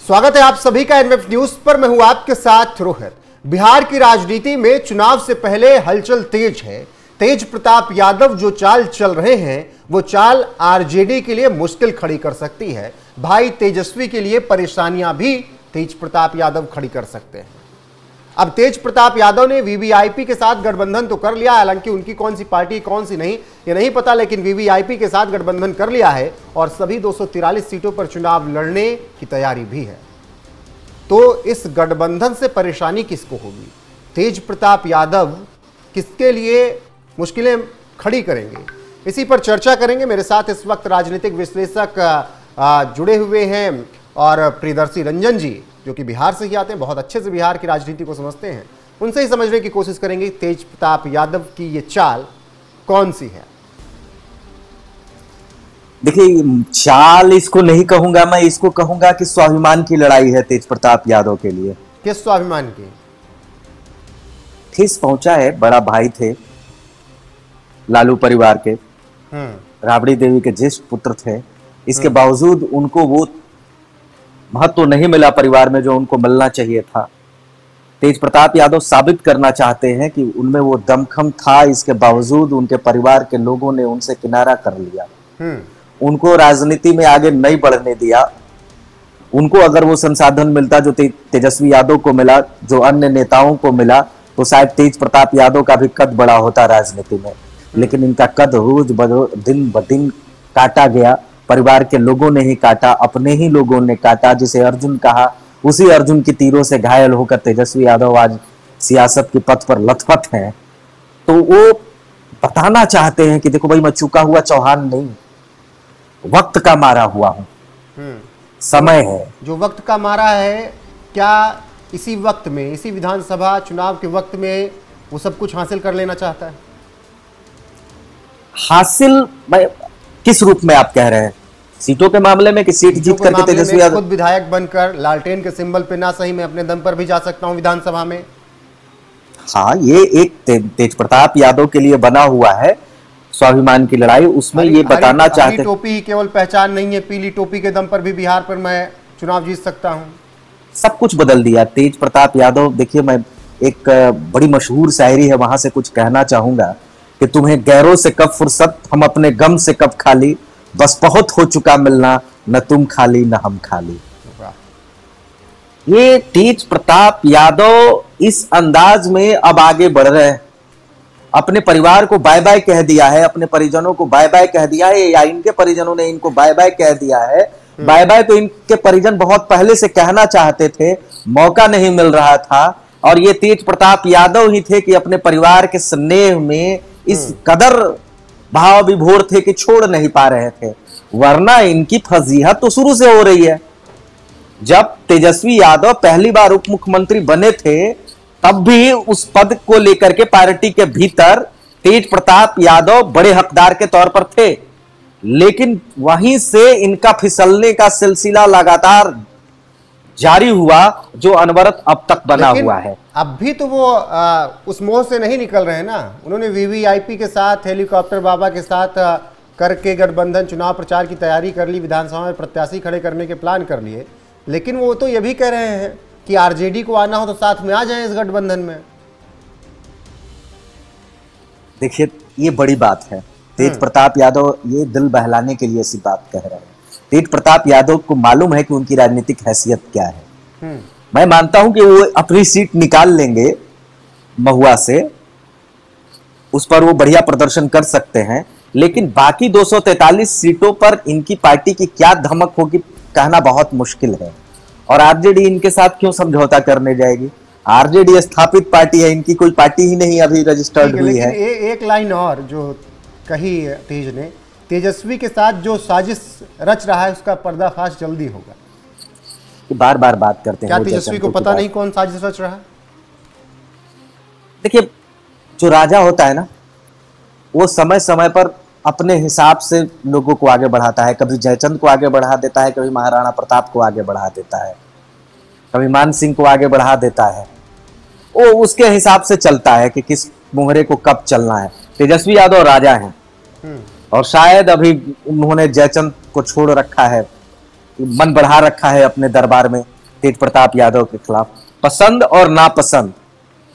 स्वागत है आप सभी का एनएफ न्यूज पर। मैं हूं आपके साथ रोहित। बिहार की राजनीति में चुनाव से पहले हलचल तेज है। तेज प्रताप यादव जो चाल चल रहे हैं वो चाल आरजेडी के लिए मुश्किल खड़ी कर सकती है। भाई तेजस्वी के लिए परेशानियां भी तेज प्रताप यादव खड़ी कर सकते हैं। अब तेज प्रताप यादव ने वीवीआईपी के साथ गठबंधन तो कर लिया, हालांकि उनकी कौन सी पार्टी कौन सी नहीं ये नहीं पता, लेकिन वीवीआईपी के साथ गठबंधन कर लिया है और सभी 243 सीटों पर चुनाव लड़ने की तैयारी भी है। तो इस गठबंधन से परेशानी किसको होगी? तेज प्रताप यादव किसके लिए मुश्किलें खड़ी करेंगे? इसी पर चर्चा करेंगे। मेरे साथ इस वक्त राजनीतिक विश्लेषक जुड़े हुए हैं और प्रियदर्शी रंजन जी जो कि बिहार से ही आते हैं, बहुत अच्छे से बिहार की राजनीति को समझते हैं। उनसे ही समझने की कोशिश करेंगे तेज प्रताप यादव की ये चाल कौन सी है। देखिए, चाल इसको नहीं कहूंगा, मैं इसको कहूंगा कि स्वाभिमान की लड़ाई है तेज प्रताप यादव के लिए। किस स्वाभिमान की? ठेस पहुंचा है। बड़ा भाई थे लालू परिवार के, राबड़ी देवी के ज्येष्ठ पुत्र थे। इसके बावजूद उनको वो महत्व तो नहीं मिला परिवार में जो उनको मिलना चाहिए था। तेज प्रताप यादव साबित करना चाहते हैं कि उनमें वो दमखम था, इसके बावजूद उनके परिवार के लोगों ने उनसे किनारा कर लिया, उनको राजनीति में आगे नहीं बढ़ने दिया। उनको अगर वो संसाधन मिलता जो तेजस्वी यादव को मिला, जो अन्य नेताओं को मिला, तो शायद तेज प्रताप यादव का भी कद बड़ा होता राजनीति में। लेकिन इनका कद रोज दिन ब दिन काटा गया। परिवार के लोगों ने ही काटा, अपने ही लोगों ने काटा। जिसे अर्जुन कहा, उसी अर्जुन की तीरों से घायल होकर तेजस्वी यादव आज सियासत के पथ पर लथपथ हैं। तो वो बताना चाहते हैं कि देखो भाई, मैं चुका हुआ चौहान नहीं, वक्त का मारा हुआ हूं। समय है जो वक्त का मारा है। क्या इसी वक्त में, इसी विधानसभा चुनाव के वक्त में वो सब कुछ हासिल कर लेना चाहता है? हासिल किस रूप में आप कह रहे हैं? सीटों के मामले में कि सीट जीत करके तेजस्वी यादव खुद विधायक बनकर लालटेन के सिंबल पे ना सही मैं अपने दम पर भी जा सकता हूं विधानसभा में? हाँ, ये एक तेज प्रताप यादव के लिए बना हुआ है स्वाभिमान की लड़ाई। उसमें ये बताना चाहते, टोपी ही केवल पहचान नहीं है, पीली टोपी के दम पर भी बिहार पर मैं चुनाव जीत सकता हूं। सब कुछ बदल दिया तेज प्रताप यादव। देखिए, मैं एक बड़ी मशहूर शायरी है, वहां से कुछ कहना चाहूंगा कि तुम्हें गैरों से कब फुर्सत, हम अपने गम से कब खाली, बस बहुत हो चुका मिलना, न तुम खाली न हम खाली। ये तेज प्रताप यादव इस अंदाज में अब आगे बढ़ रहे हैं। अपने परिवार को बाय बाय कह दिया है, अपने परिजनों को बाय बाय कह दिया है, या इनके परिजनों ने इनको बाय बाय कह दिया है। बाय बाय तो इनके परिजन बहुत पहले से कहना चाहते थे, मौका नहीं मिल रहा था। और ये तेज प्रताप यादव ही थे कि अपने परिवार के स्नेह में इस कदर भाव विभोर थे कि छोड़ नहीं पा रहे थे। वरना इनकी फजीहत तो शुरू से हो रही है। जब तेजस्वी यादव पहली बार उप मुख्यमंत्री बने थे, तब भी उस पद को लेकर के पार्टी के भीतर तेज प्रताप यादव बड़े हकदार के तौर पर थे। लेकिन वहीं से इनका फिसलने का सिलसिला लगातार जारी हुआ, जो अनवरत अब तक बना हुआ है। अब भी तो वो उस मोह से नहीं निकल रहे ना। उन्होंने वीवीआईपी के साथ, हेलीकॉप्टर बाबा के साथ करके गठबंधन चुनाव प्रचार की तैयारी कर ली, विधानसभा में प्रत्याशी खड़े करने के प्लान कर लिए। लेकिन वो तो ये भी कह रहे हैं कि आरजेडी को आना हो तो साथ में आ जाएं इस गठबंधन में। देखिए, ये बड़ी बात है। तेज प्रताप यादव ये दिल बहलाने के लिए ऐसी बात कह रहे हैं। तेज प्रताप यादव को मालूम है कि उनकी राजनीतिक हैसियत क्या है। मैं मानता हूं कि वो अपनी सीट निकाल लेंगे महुआ से, उस पर वो बढ़िया प्रदर्शन कर सकते हैं। लेकिन बाकी 243 सीटों पर इनकी पार्टी की क्या धमक होगी कहना बहुत मुश्किल है। और आरजेडी इनके साथ क्यों समझौता करने जाएगी? आरजेडी स्थापित पार्टी है, इनकी कोई पार्टी ही नहीं अभी रजिस्टर्ड हुई है। एक लाइन और जो कही तेज ने, तेजस्वी के साथ जो साजिश रच रहा है उसका पर्दाफाश जल्दी होगा। बार बार बात करते हैं। क्या तेजस्वी को पता नहीं कौन साजिश रच रहा है? देखिए, जो राजा होता है ना, वो समय समय पर अपने हिसाब से लोगों को आगे बढ़ाता है। कभी जयचंद को आगे बढ़ा देता है, कभी महाराणा प्रताप को आगे बढ़ा देता है, कभी मान सिंह को आगे बढ़ा देता है। वो उसके हिसाब से चलता है कि किस मोहरे को कब चलना है। तेजस्वी यादव राजा हैं और शायद अभी उन्होंने जयचंद को छोड़ रखा है, मन बढ़ा रखा है अपने दरबार में, तेज प्रताप यादव के खिलाफ। पसंद और नापसंद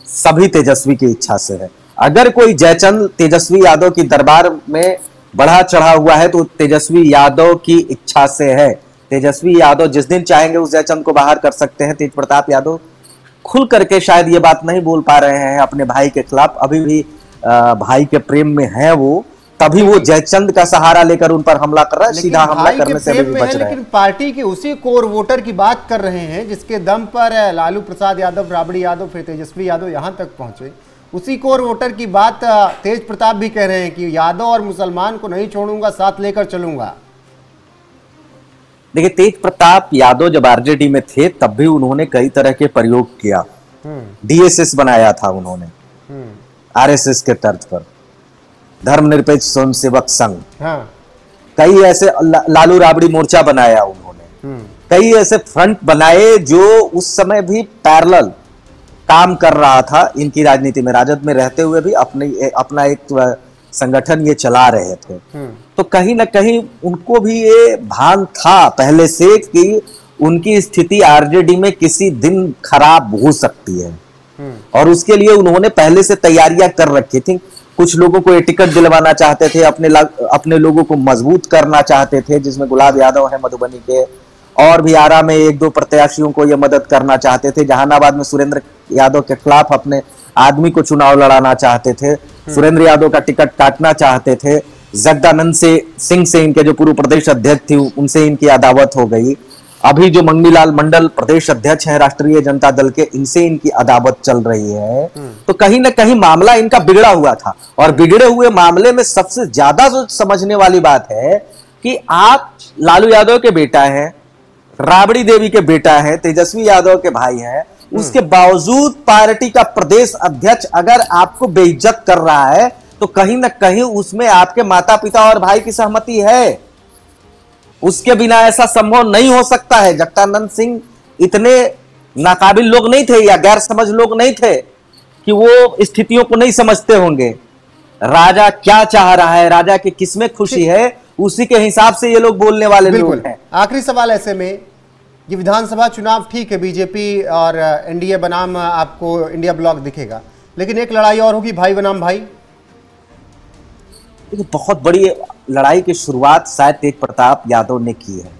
सभी तेजस्वी की इच्छा से है। अगर कोई जयचंद तेजस्वी यादव की दरबार में बढ़ा चढ़ा हुआ है तो तेजस्वी यादव की इच्छा से है। तेजस्वी यादव जिस दिन चाहेंगे उस जयचंद को बाहर कर सकते हैं। तेज प्रताप यादव खुल करके शायद ये बात नहीं बोल पा रहे हैं अपने भाई के खिलाफ, अभी भी भाई के प्रेम में है वो, तभी वो जयचंद का सहारा लेकर उन पर हमला कर रहा है। सीधा हमला करने से भी बच रहे हैं। लेकिन पार्टी के उसी कोर वोटर की बात कर रहे हैं जिसके दम पर लालू प्रसाद यादव, राबड़ी यादव, फिर तेजस्वी यादव यहां तक पहुंचे। उसी कोर वोटर की बात तेज प्रताप भी कह रहे हैं कि यादव और मुसलमान को नहीं छोड़ूंगा, साथ लेकर चलूंगा। देखिए, तेज प्रताप यादव जब आरजेडी में थे तब भी उन्होंने कई तरह के प्रयोग किया। डीएसएस बनाया था उन्होंने आरएसएस के तर्ज पर, धर्मनिरपेक्ष स्वयंसेवक संघ। हाँ। कई ऐसे लालू राबड़ी मोर्चा बनाया उन्होंने, कई ऐसे फ्रंट बनाए जो उस समय भी पैरेलल काम कर रहा था इनकी राजनीति में। राजद में रहते हुए भी अपना एक संगठन ये चला रहे थे। तो कहीं ना कहीं उनको भी ये भान था पहले से कि उनकी स्थिति आरजेडी में किसी दिन खराब हो सकती है, और उसके लिए उन्होंने पहले से तैयारियां कर रखी थी। कुछ लोगों को ये टिकट दिलवाना चाहते थे, अपने लोगों को मजबूत करना चाहते थे, जिसमें गुलाब यादव है मधुबनी के, और भी आरा में एक दो प्रत्याशियों को ये मदद करना चाहते थे। जहानाबाद में सुरेंद्र यादव के खिलाफ अपने आदमी को चुनाव लड़ाना चाहते थे, सुरेंद्र यादव का टिकट काटना चाहते थे। जगदानंद सिंह से इनके जो पूर्व प्रदेश अध्यक्ष थी उनसे इनकी अदावत हो गई। अभी जो मंगनीलाल मंडल प्रदेश अध्यक्ष हैं राष्ट्रीय जनता दल के, इनसे इनकी अदावत चल रही है। तो कहीं ना कहीं मामला इनका बिगड़ा हुआ था, और बिगड़े हुए मामले में सबसे ज्यादा जो समझने वाली बात है कि आप लालू यादव के बेटा हैं, राबड़ी देवी के बेटा है, तेजस्वी यादव के भाई हैं, उसके बावजूद पार्टी का प्रदेश अध्यक्ष अगर आपको बेइज्जत कर रहा है तो कहीं ना कहीं उसमें आपके माता पिता और भाई की सहमति है। उसके बिना ऐसा संभव नहीं हो सकता है। जगदानंद सिंह इतने नाकाबिल लोग नहीं थे या गैर समझ लोग नहीं थे कि वो स्थितियों को नहीं समझते होंगे। राजा क्या चाह रहा है, राजा की किसमें खुशी है, उसी के हिसाब से ये लोग बोलने वाले लोग हैं। आखिरी सवाल ऐसे में, ये विधानसभा चुनाव ठीक है, बीजेपी और एनडीए बनाम आपको इंडिया ब्लॉक दिखेगा, लेकिन एक लड़ाई और होगी भाई बनाम भाई। देखिए, बहुत बड़ी लड़ाई की शुरुआत शायद तेज प्रताप यादव ने की है।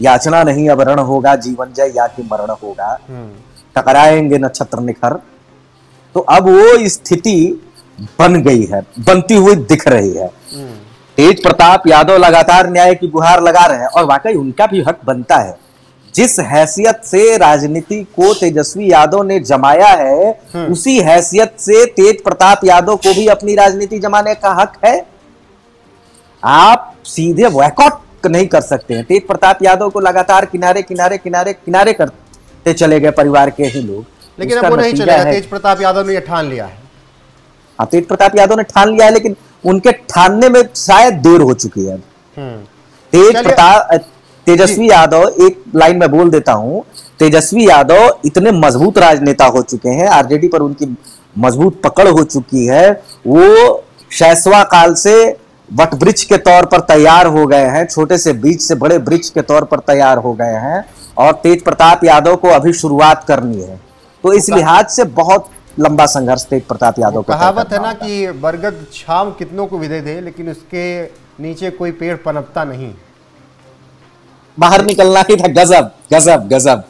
याचना नहीं अब रण होगा, जीवन जय या कि मरण होगा, टकराएंगे नक्षत्र निखर। तो अब वो स्थिति बन गई है, बनती हुई दिख रही है। तेज प्रताप यादव लगातार न्याय की गुहार लगा रहे हैं, और वाकई उनका भी हक बनता है। जिस हैसियत से राजनीति को तेजस्वी यादव ने जमाया है, उसी हैसियत से तेज प्रताप यादव को भी अपनी राजनीति जमाने का हक है। आप सीधे बॉयकॉट नहीं कर सकते हैं। तेज प्रताप यादव को लगातार किनारे किनारे किनारे किनारे करते चले गए परिवार के ही लोग, लेकिन अब वो नहीं चलेगा। तेज प्रताप यादव ने यह ठान लिया है। हाँ, तेज प्रताप यादव ने ठान लिया है, लेकिन उनके ठानने में शायद देर हो चुकी है। तेजस्वी यादव, एक लाइन में बोल देता हूं, तेजस्वी यादव इतने मजबूत राजनेता हो चुके हैं, आरजेडी पर उनकी मजबूत पकड़ हो चुकी है। वो शैशवा काल से वटवृक्ष के तौर पर तैयार हो गए हैं, छोटे से बीज से बड़े वृक्ष के तौर पर तैयार हो गए हैं, और तेज प्रताप यादव को अभी शुरुआत करनी है। तो इस लिहाज से बहुत लंबा संघर्ष तेज प्रताप यादव को। कहावत है ना कि बरगद छांव कितनों को विदे दे, लेकिन उसके नीचे कोई पेड़ पनपता नहीं। बाहर निकलना ही था। गजब गजब गजब।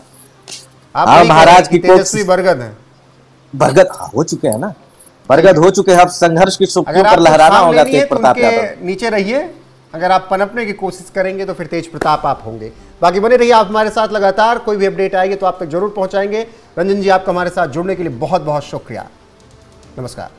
आप महाराज की तेजस्वी बरगद है। बरगद हो चुके हैं ना, बरगद हो चुके हैं। अब संघर्ष की शुभ्र पर लहराना होगा तेज प्रताप यादव। नीचे रहिए, अगर आप पनपने की कोशिश करेंगे तो फिर तेज प्रताप आप होंगे। बाकी बने रहिए आप हमारे साथ लगातार, कोई भी अपडेट आएगी तो आप तक जरूर पहुंचाएंगे। रंजन जी, आपका हमारे साथ जुड़ने के लिए बहुत बहुत शुक्रिया। नमस्कार।